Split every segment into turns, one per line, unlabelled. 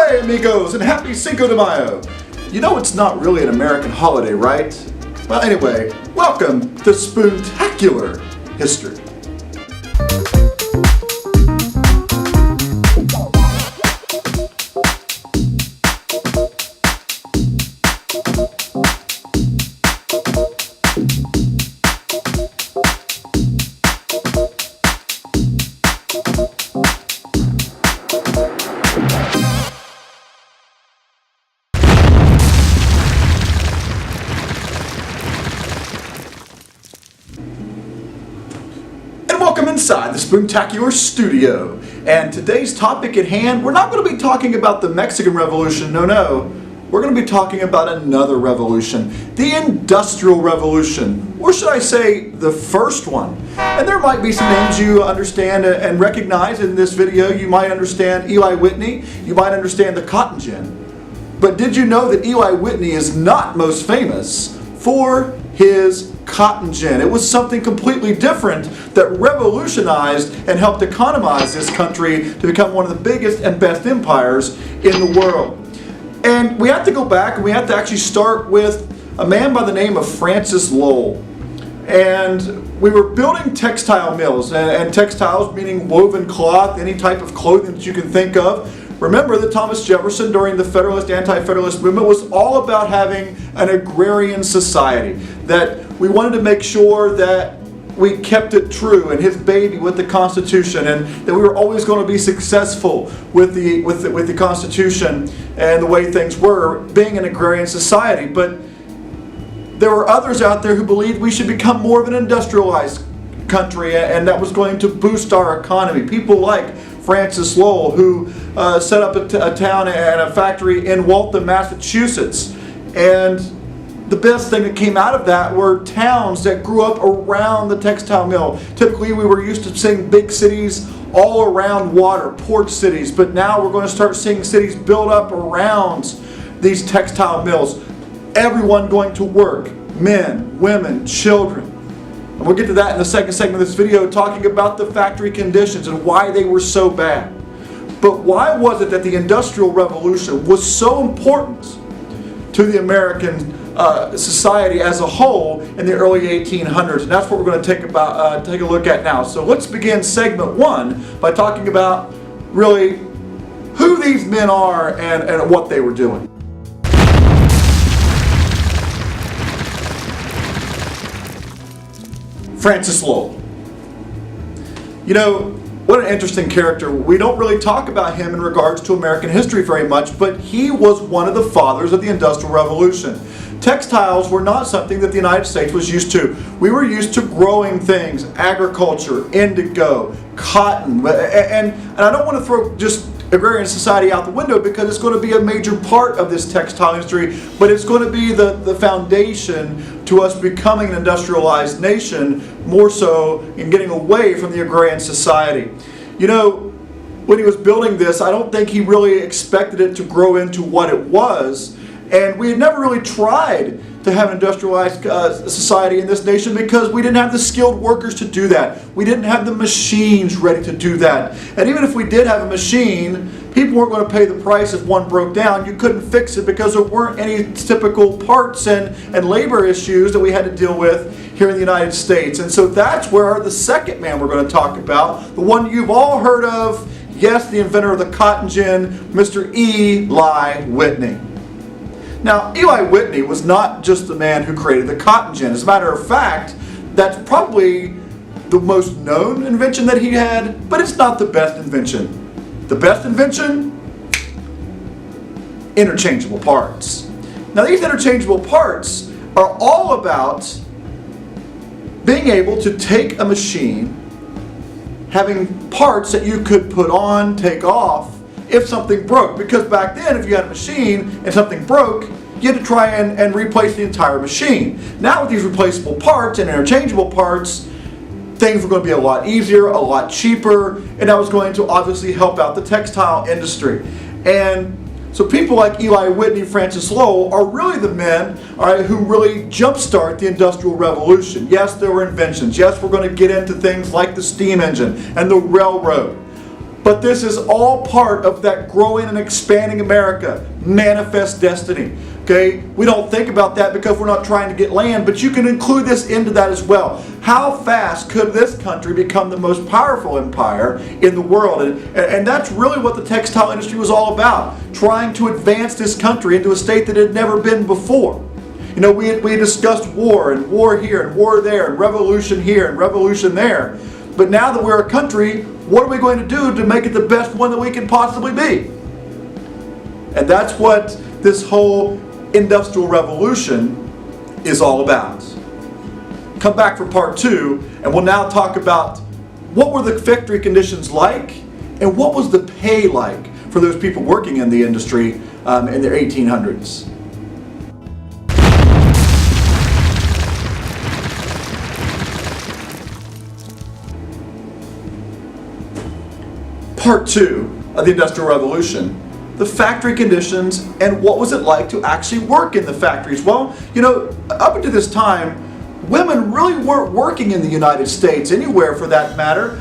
Hey amigos, and happy Cinco de Mayo! You know it's not really an American holiday, right? Well anyway, welcome to Spoontacular History. Welcome inside the Spoontacular studio. And today's topic at hand, we're not going to be talking about the Mexican Revolution, no. We're going to be talking about another revolution, the Industrial Revolution, or should I say the first one. And there might be some names you understand and recognize in this video. You might understand Eli Whitney, you might understand the cotton gin. But did you know that Eli Whitney is not most famous for his cotton gin? It was something completely different that revolutionized and helped economize this country to become one of the biggest and best empires in the world. And we have to go back and we have to actually start with a man by the name of Francis Lowell. And we were building textile mills, and textiles meaning woven cloth, any type of clothing that you can think of. Remember that Thomas Jefferson during the Federalist, Anti-Federalist movement was all about having an agrarian society, that we wanted to make sure that we kept it true and his baby with the Constitution, and that we were always going to be successful with the Constitution and the way things were, being an agrarian society. But there were others out there who believed we should become more of an industrialized country, and that was going to boost our economy. People like Francis Lowell, who set up a town and a factory in Waltham, Massachusetts. And the best thing that came out of that were towns that grew up around the textile mill. Typically we were used to seeing big cities all around water, port cities, but now we're going to start seeing cities built up around these textile mills. Everyone going to work, men, women, children. And we'll get to that in the second segment of this video, talking about the factory conditions and why they were so bad. But why was it that the Industrial Revolution was so important to the American society as a whole in the early 1800s? And that's what we're going to take a look at now. So let's begin segment one by talking about really who these men are and what they were doing. Francis Lowell. You know, what an interesting character. We don't really talk about him in regards to American history very much, but he was one of the fathers of the Industrial Revolution. Textiles were not something that the United States was used to. We were used to growing things, agriculture, indigo, cotton, and I don't want to throw just agrarian society out the window because it's going to be a major part of this textile industry, but it's going to be the foundation to us becoming an industrialized nation, more so in getting away from the agrarian society. You know, when he was building this, I don't think he really expected it to grow into what it was, and we had never really tried to have an industrialized society in this nation because we didn't have the skilled workers to do that. We didn't have the machines ready to do that. And even if we did have a machine, people weren't going to pay the price if one broke down. You couldn't fix it because there weren't any typical parts and labor issues that we had to deal with here in the United States. And so that's where the second man we're going to talk about, the one you've all heard of, yes, the inventor of the cotton gin, Mr. Eli Whitney. Now, Eli Whitney was not just the man who created the cotton gin. As a matter of fact, that's probably the most known invention that he had, but it's not the best invention. The best invention? Interchangeable parts. Now, these interchangeable parts are all about being able to take a machine, having parts that you could put on, take off, if something broke. Because back then, if you had a machine and something broke, you had to try and replace the entire machine. Now with these replaceable parts and interchangeable parts, things were going to be a lot easier, a lot cheaper, and that was going to obviously help out the textile industry. And so people like Eli Whitney, Francis Lowell are really the men, all right, who really jumpstart the Industrial Revolution. Yes, there were inventions. Yes, we're going to get into things like the steam engine and the railroad. But this is all part of that growing and expanding America, manifest destiny. Okay, we don't think about that because we're not trying to get land, but you can include this into that as well. How fast could this country become the most powerful empire in the world? And that's really what the textile industry was all about, trying to advance this country into a state that it had never been before. You know, we discussed war, and war here, and war there, and revolution here, and revolution there. But now that we're a country, what are we going to do to make it the best one that we can possibly be? And that's what this whole Industrial Revolution is all about. Come back for part 2, and we'll now talk about what were the factory conditions like, and what was the pay like for those people working in the industry in the 1800s. Part 2 of the Industrial Revolution, the factory conditions and what was it like to actually work in the factories. Well, you know, up until this time, women really weren't working in the United States, anywhere for that matter.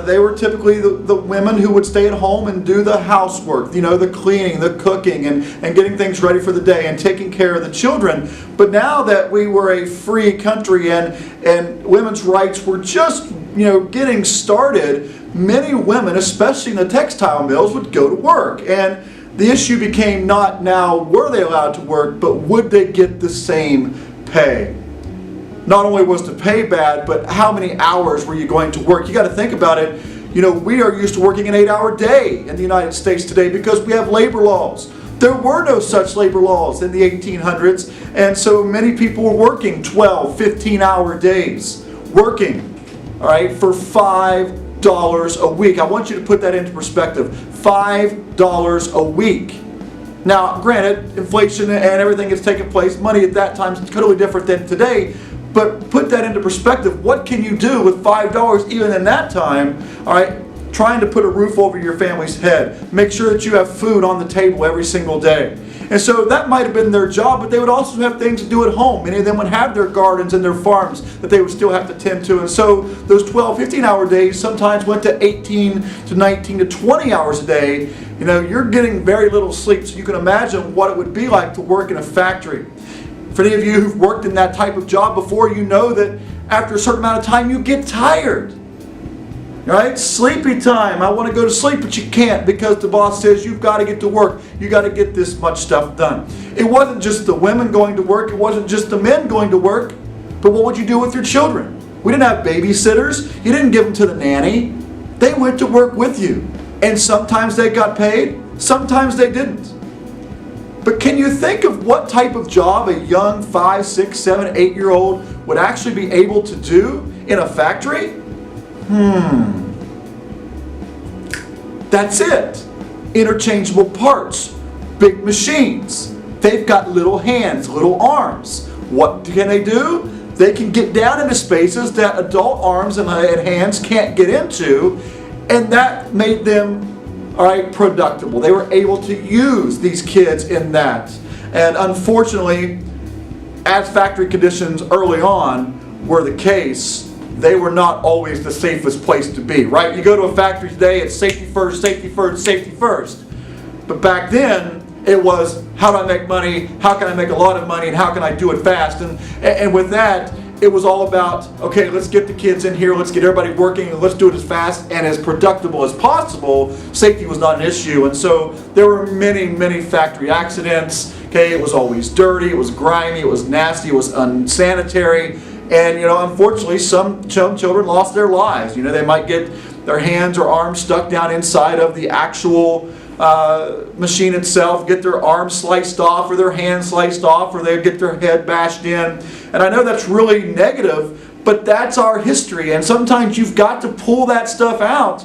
They were typically the women who would stay at home and do the housework, you know, the cleaning, the cooking, and getting things ready for the day and taking care of the children. But now that we were a free country and women's rights were just, you know, getting started, many women, especially in the textile mills, would go to work. And the issue became not now were they allowed to work, but would they get the same pay? Not only was the pay bad, but how many hours were you going to work? You got to think about it. You know, we are used to working an 8-hour day in the United States today because we have labor laws. There were no such labor laws in the 1800s, and so many people were working 12, 15-hour days, working, all right, for $5 a week. I want you to put that into perspective. $5 a week. Now, granted, inflation and everything has taken place. Money at that time is totally different than today. But put that into perspective. What can you do with $5 even in that time? All right, trying to put a roof over your family's head. Make sure that you have food on the table every single day. And so that might have been their job, but they would also have things to do at home. Many of them would have their gardens and their farms that they would still have to tend to. And so those 12, 15-hour days sometimes went to 18 to 19 to 20 hours a day. You know, you're getting very little sleep, so you can imagine what it would be like to work in a factory. For any of you who've worked in that type of job before, you know that after a certain amount of time you get tired. Right? Sleepy time. I want to go to sleep, but you can't because the boss says you've got to get to work. You got to get this much stuff done. It wasn't just the women going to work. It wasn't just the men going to work. But what would you do with your children? We didn't have babysitters. You didn't give them to the nanny. They went to work with you. And sometimes they got paid. Sometimes they didn't. But can you think of what type of job a young 5, 6, 7, 8-year-old would actually be able to do in a factory? That's it. Interchangeable parts, big machines. They've got little hands, little arms. What can they do? They can get down into spaces that adult arms and hands can't get into, and that made them, all right, productible. They were able to use these kids in that. And unfortunately, as factory conditions early on were the case, they were not always the safest place to be, right? You go to a factory today, it's safety first, safety first, safety first. But back then, it was, how do I make money? How can I make a lot of money? And how can I do it fast? And with that, it was all about, okay, let's get the kids in here, let's get everybody working, and let's do it as fast and as productive as possible. Safety was not an issue. And so there were many, many factory accidents. Okay, it was always dirty, it was grimy, it was nasty, it was unsanitary. And, you know, unfortunately, some children lost their lives. You know, they might get their hands or arms stuck down inside of the actual machine itself, get their arms sliced off or their hands sliced off, or they get their head bashed in. And I know that's really negative, but that's our history. And sometimes you've got to pull that stuff out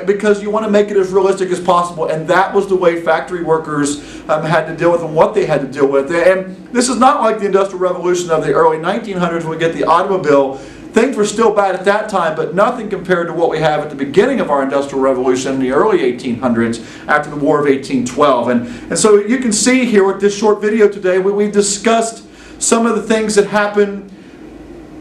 because you want to make it as realistic as possible. And that was the way factory workers had to deal with and what they had to deal with. And this is not like the Industrial Revolution of the early 1900s when we get the automobile. Things were still bad at that time, but nothing compared to what we have at the beginning of our Industrial Revolution in the early 1800s after the War of 1812. And so you can see here with this short video today, we've discussed some of the things that happened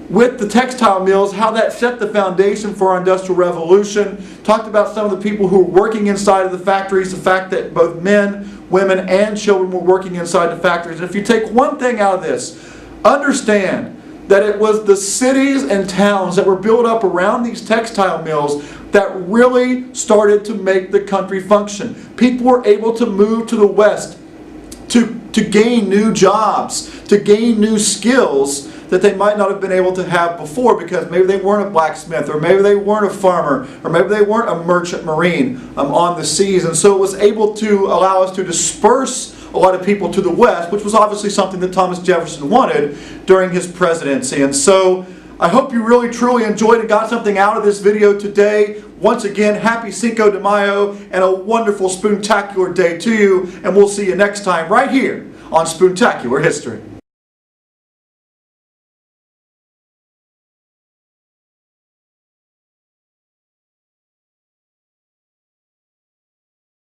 with the textile mills, how that set the foundation for our Industrial Revolution. Talked about some of the people who were working inside of the factories, the fact that both men, women, and children were working inside the factories. And if you take one thing out of this, understand that it was the cities and towns that were built up around these textile mills that really started to make the country function. People were able to move to the West to gain new jobs, to gain new skills that they might not have been able to have before, because maybe they weren't a blacksmith, or maybe they weren't a farmer, or maybe they weren't a merchant marine on the seas. And so it was able to allow us to disperse a lot of people to the West, which was obviously something that Thomas Jefferson wanted during his presidency. And so I hope you really truly enjoyed and got something out of this video today. Once again, happy Cinco de Mayo and a wonderful Spoontacular day to you, and we'll see you next time right here on Spoontacular History.